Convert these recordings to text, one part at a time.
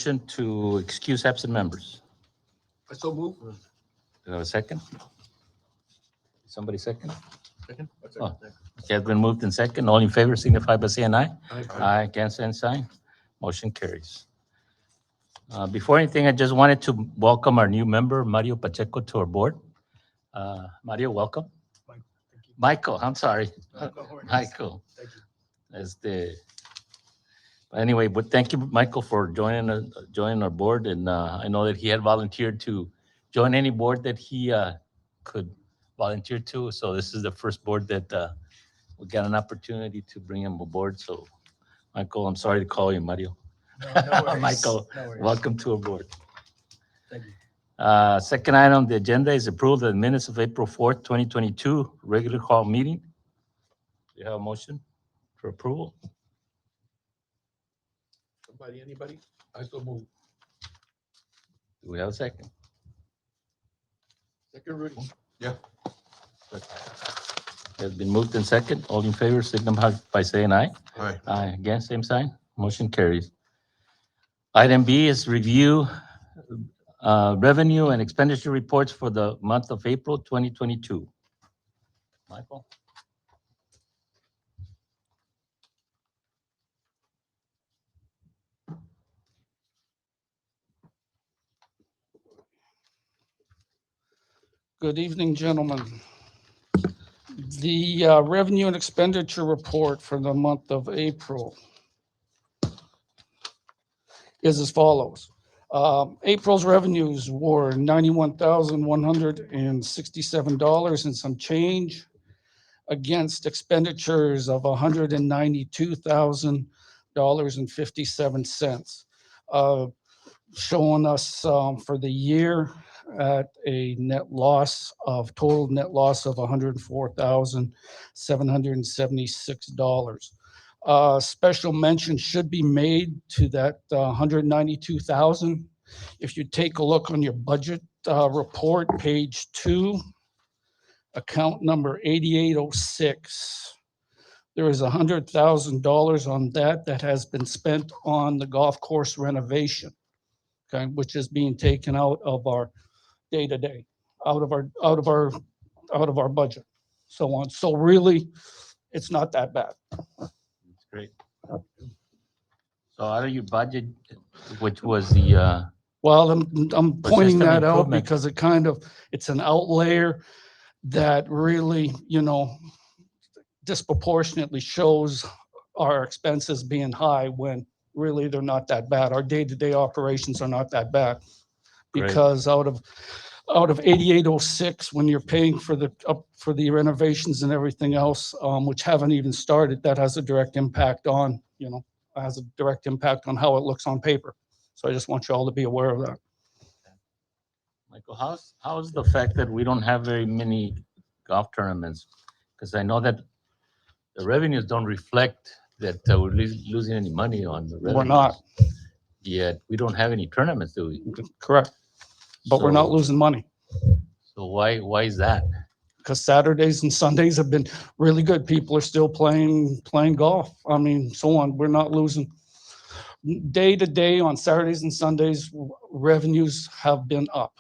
Motion to excuse absent members. I so move. Do I have a second? Somebody second? Second? Oh. Okay, has been moved in second. All in favor signify by saying aye. Aye. Aye, against, same sign. Motion carries. Before anything, I just wanted to welcome our new member, Mario Pacheco, to our board. Mario, welcome. Thank you. Michael, I'm sorry. Michael. Michael. Thank you. As the, anyway, but thank you, Michael, for joining our board. And I know that he had volunteered to join any board that he could volunteer to. So this is the first board that we got an opportunity to bring him aboard. So, Michael, I'm sorry to call you Mario. No worries. Michael, No worries. welcome to our board. Thank you. Second item on the agenda is approval of the minutes of April 4th, 2022, regular call meeting. Do you have a motion for approval? Anybody? I so move. Do we have a second? Second, Rudy. Has been moved in second. All in favor, signify by saying aye. Aye. Aye. Against, same sign. Motion carries. Item B is review revenue and expenditure reports for the month of April 2022. Michael? Good evening, gentlemen. The revenue and expenditure report for the month of April is as follows. April's revenues were $91,167 and some change against expenditures of $192,000.57, showing us for the year at a total net loss of $104,776. Special mention should be made to that 192,000. If you take a look on your budget report, page 2, account number 8806, there is $100,000 on that has been spent on the golf course renovation, okay, which is being taken out of our day-to-day, out of our budget, so on. So really, it's not that bad. That's great. So out of your budget, which was the, Well, I'm pointing system that out improvement. because it's an outlayer that really, disproportionately shows our expenses being high when really they're not that bad. Our day-to-day operations are not that bad. Great. Because out of 8806, when you're paying for the renovations and everything else, which haven't even started, that has a direct impact on, how it looks on paper. So I just want you all to be aware of that. Michael, how's the fact that we don't have very many golf tournaments? Because I know that the revenues don't reflect that we're losing any money on the revenues. We're not. Yet we don't have any tournaments, do we? Correct. But we're not So- losing money So why is that? because Saturdays and Sundays have been really good. People are still playing golf. I mean, so on. We're not losing. Day to day on Saturdays and Sundays, revenues have been up.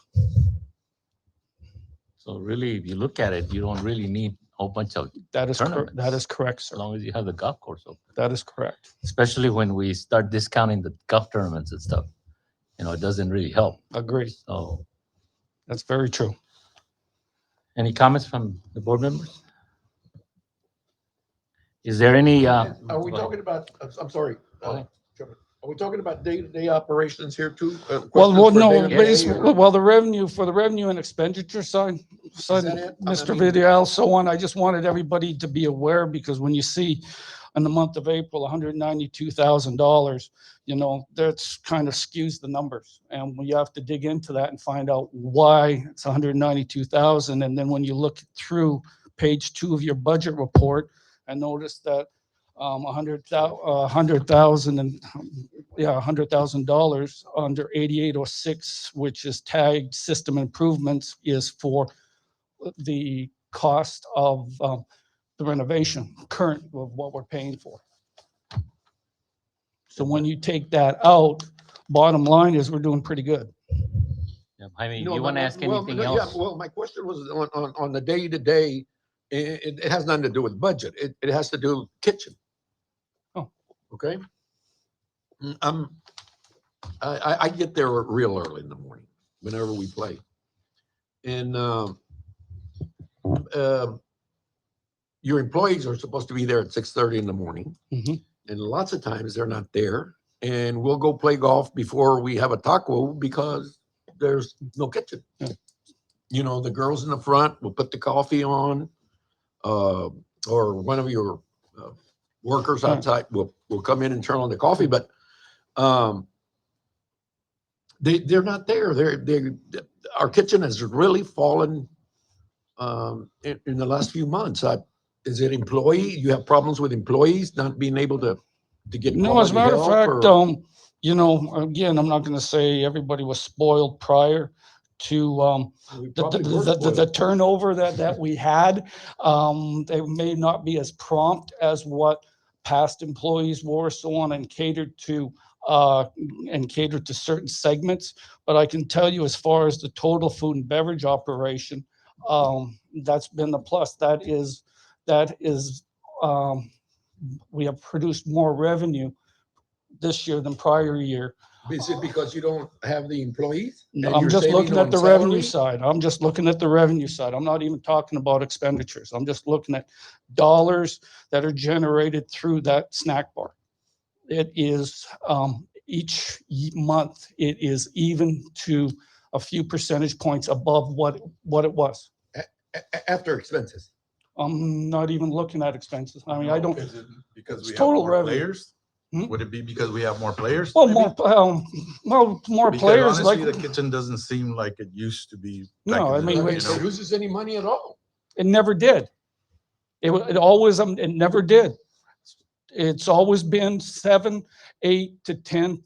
So really, if you look at it, you don't really need a whole bunch of, That is correct. Tournaments. That is correct, as sir. long as you have the golf course open. That is correct. Especially when we start discounting the golf tournaments and stuff. It doesn't really help. Agreed. So That's very true. any comments from the board members? Is there any? Are we talking about, I'm sorry, Go ahead. Chairman, are we talking about day-to-day operations here too? Well, Questions for no, day-to-day or- well, the revenue and expenditure side, that it? I Mr. mean- Vidal, so on, I just wanted everybody to be aware, because when you see in the month of April, $192,000, that's kind of skews the numbers. And we have to dig into that and find out why it's 192,000. And then when you look through page 2 of your budget report, I noticed that $100,000 under 8806, which is tagged system improvements, is for the cost of the renovation, current of what we're paying for. So when you take that out, bottom line is we're doing pretty good. Yeah, Jaime, No, you want to ask well, anything no, yeah, else? well, my question was on the day-to-day, it has nothing to do with budget. It has to do with kitchen. Oh. Okay? I get there real early in the morning, whenever we play. And, your employees are supposed to be there at 6:30 in the morning. Mhm. And lots of times they're not there. And we'll go play golf before we have a taco because there's no kitchen. Yeah. You know, the girls in the front will put the coffee on, or one of your workers Yeah. outside will come in and turn on the coffee, but they're not there. Our kitchen has really fallen in the last few months. Is it employee? You have problems with employees not being able to get No, as a quality matter of help, fact, or- you know, again, I'm not gonna say everybody was spoiled prior to, We the, probably the, were the, the spoiled. turnover that we had. They may not be as prompt as what past employees were, so on, and catered to certain segments. But I can tell you, as far as the total food and beverage operation, that's been the plus. That is, um, we have produced more revenue this year than prior year. Is it because you don't have the employees? No, and I'm you're just saving looking at on the revenue salary? side. I'm just looking at the revenue side. I'm not even talking about expenditures. I'm just looking at dollars that are generated through that snack bar. It is, month, it is even to a few percentage points above what it was. After expenses. I'm not even looking at expenses. I mean, I No, don't, is it because it's we have total more revenue. players? Hmm? Would it be because we have more players? well, maybe? more Because players like. honestly, the kitchen doesn't seem like it used to be. No, back in I the mean, day, It it's- you know? produces any money at all. It never did. It always, it never did. It's always been 7, 8 to 10,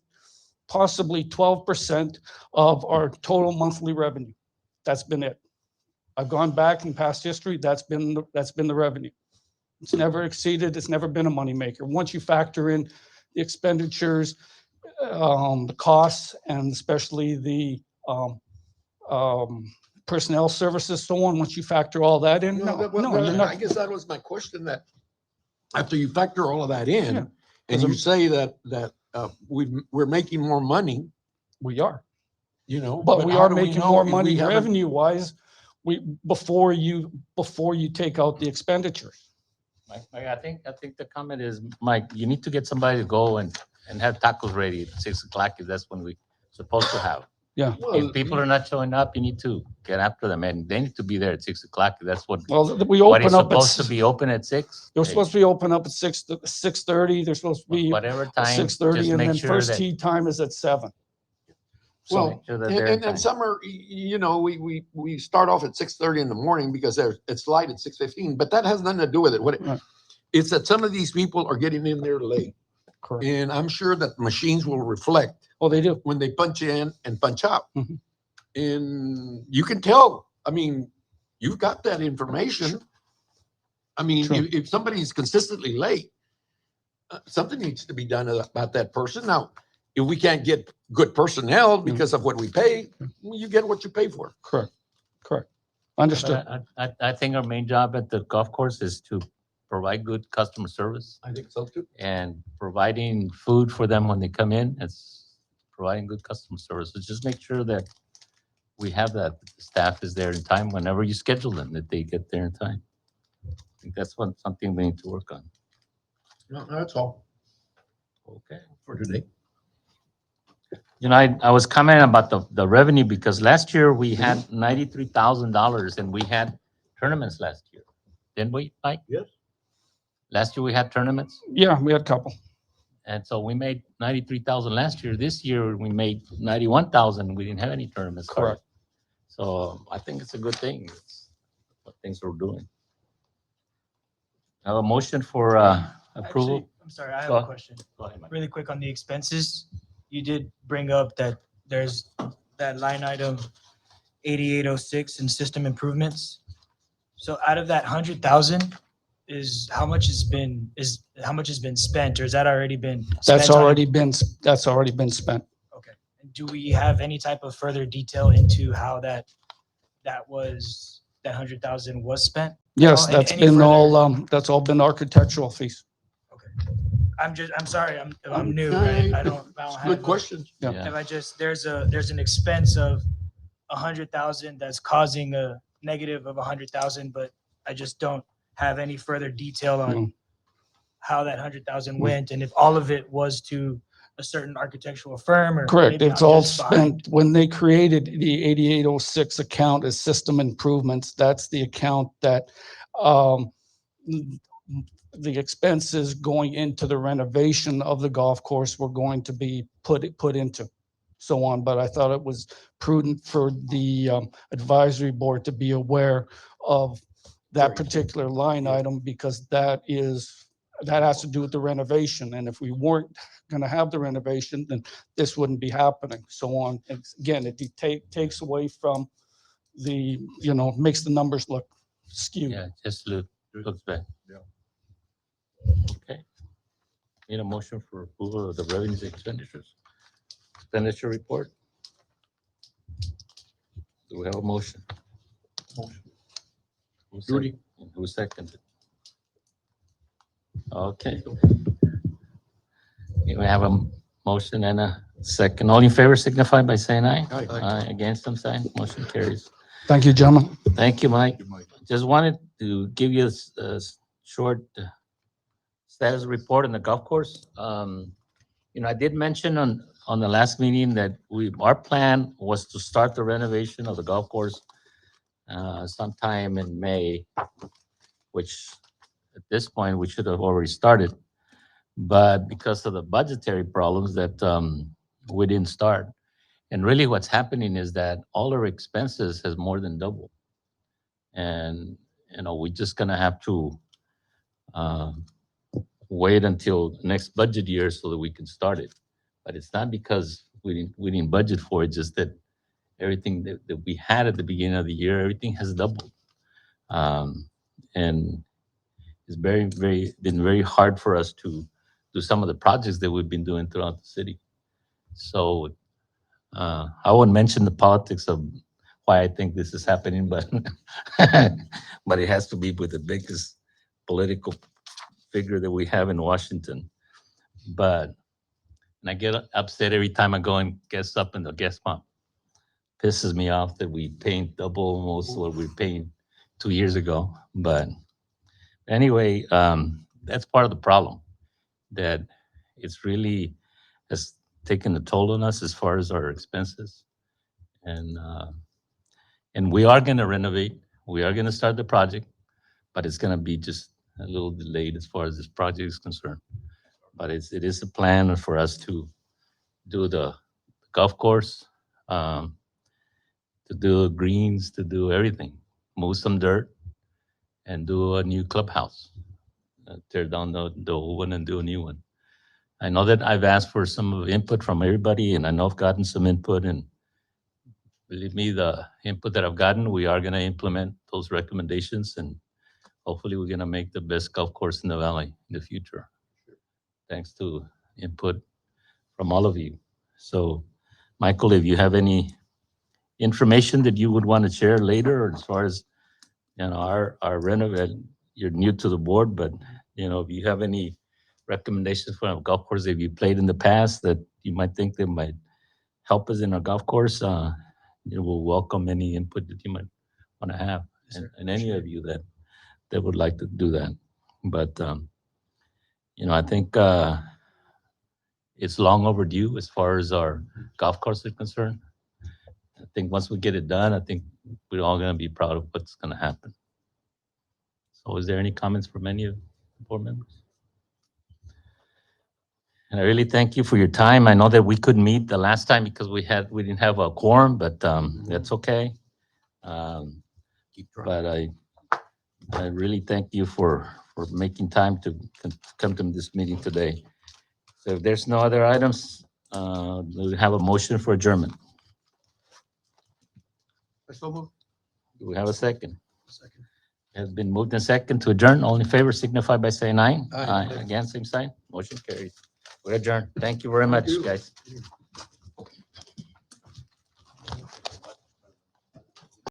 possibly 12% of our total monthly revenue. That's been it. I've gone back in past history, that's been the revenue. It's never exceeded, it's never been a moneymaker. Once you factor in the expenditures, the costs, and especially the personnel services, so on, once you factor all that in, no, you're I not. guess that was my question, that after you factor all of that in, Yeah, and 'cause you I'm- say that we're making more money, We are. you know. But we how are do making know more if we money haven't- revenue wise, before you take out the expenditures. Mike, I think the comment is, Mike, you need to get somebody to go and have tacos ready at 6 o'clock, if that's when we supposed to have. Yeah. Well, If people are not showing up, you need to get after them, and they need to be there at 6 o'clock. That's what, Well, we what is open up supposed to at, be open at 6. they're supposed to be open up at 6:30. They're supposed to be Whatever at time, 6:30, just and make then sure first that. tee time is at 7. So, Well, make sure that they're in time. and summer, you know, we start off at 6:30 in the morning because it's light at 6:15, but that has nothing to do with it. Right. It's that some of these people are getting in there late, correct. and I'm sure that machines will reflect Well, they do. when they punch in and punch out. Mhm. And you can tell, I mean, you've got that information. I mean, Sure. if somebody's consistently late, something needs to be done about that person. Now, if we can't get good personnel because of what we pay, well, you get what you pay for. Correct. Understood. But I think our main job at the golf course is to provide good customer service I think so too. and providing food for them when they come in. It's providing good customer service. So just make sure that we have that the staff is there in time whenever you schedule them, that they get there in time. I think that's something we need to work on. No, that's all Okay. for today. You know, I was commenting about the revenue because last year we had $93,000 and we had tournaments last year. Didn't we, Mike? Yes. Last year we had tournaments, Yeah, we had a couple. and so we made 93,000 last year. This year we made 91,000. We didn't have any tournaments. Correct. So I think it's a good thing. It's what things we're doing. I have a motion for approval. Actually, I'm sorry, I have Go a ahead. question. Go ahead, Mike. Really quick on the expenses. You did bring up that there's that line item 8806 in system improvements. So out of that 100,000 is how much has been spent, or has that already been? That's spent on it? already been spent. Okay. Do we have any type of further detail into how that 100,000 was spent? Yes, all? that's Any been further- all, that's all been architectural fees. I'm sorry, I'm new, Yeah, right? yeah, I don't it's a have. Good question. Yeah. Yeah. If I just, there's an expense of 100,000 that's causing a negative of 100,000, but I just don't have any further detail on No. how that 100,000 No. went and if all of it was to a certain architectural firm or. Correct. maybe It's I'm all just behind. spent, when they created the 8806 account as system improvements, that's the account that um, the expenses going into the renovation of the golf course were going to be put into, so on. But I thought it was prudent for the advisory board to be aware of that Right. particular line item because that has to do with the renovation. And if we weren't going to have the renovation, then this wouldn't be happening, so on. And again, it takes away from the, makes the numbers look skewed. Yeah, just looks bad. Yeah. Okay. Need a motion for approval of the revenues and expenditures. Expenditure report. Do we have a motion? Who sec- Rudy. Who seconded? Okay. We have a motion and a second. All in favor signify by saying aye. Aye. Aye, against them sign, motion carries. Thank you, gentlemen. Thank you, Mike. You might- Just wanted to give you a short status report on the golf course. I did mention on the last meeting that our plan was to start the renovation of the golf course sometime in May, which at this point, we should have already started. But because of the budgetary problems that we didn't start. And really what's happening is that all our expenses has more than doubled. And, we're just gonna have to wait until next budget year so that we can start it. But it's not because we didn't budget for it, just that everything that we had at the beginning of the year, everything has doubled. And it's been very hard for us to do some of the projects that we've been doing throughout the city. So I won't mention the politics of why I think this is happening, but but it has to be with the biggest political figure that we have in Washington. But and I get upset every time I go and guest up in the guest pump. Pisses me off that we paint double almost what we paid 2 years ago. But anyway, that's part of the problem, that it's really has taken a toll on us as far as our expenses. And we are going to renovate. We are going to start the project, but it's going to be just a little delayed as far as this project is concerned. But it is a plan for us to do the golf course, to do greens, to do everything, move some dirt, and do a new clubhouse. Tear down the old one and do a new one. I know that I've asked for some input from everybody, and I know I've gotten some input. And believe me, the input that I've gotten, we are going to implement those recommendations, and hopefully, we're going to make the best golf course in the valley in the future. Thanks to input from all of you. So, Michael, if you have any information that you would want to share later, or as far as our renovate, you're new to the board, but if you have any recommendations for a golf course that you played in the past that you might think that might help us in our golf course, we'll welcome any input that you might want to have, and any of you that would like to do that. But I think it's long overdue as far as our golf course is concerned. I think once we get it done, I think we're all going to be proud of what's going to happen. So is there any comments from any of the board members? And I really thank you for your time. I know that we couldn't meet the last time because we didn't have a quorum, but that's okay. But I really thank you for making time to come to this meeting today. So if there's no other items, we have a motion for adjournment. Do we have a second? Second. It has been moved and second to adjourn. All in favor signify by saying aye. Aye. Again, same sign. Motion carries. We're adjourned. Thank you very much, you. guys.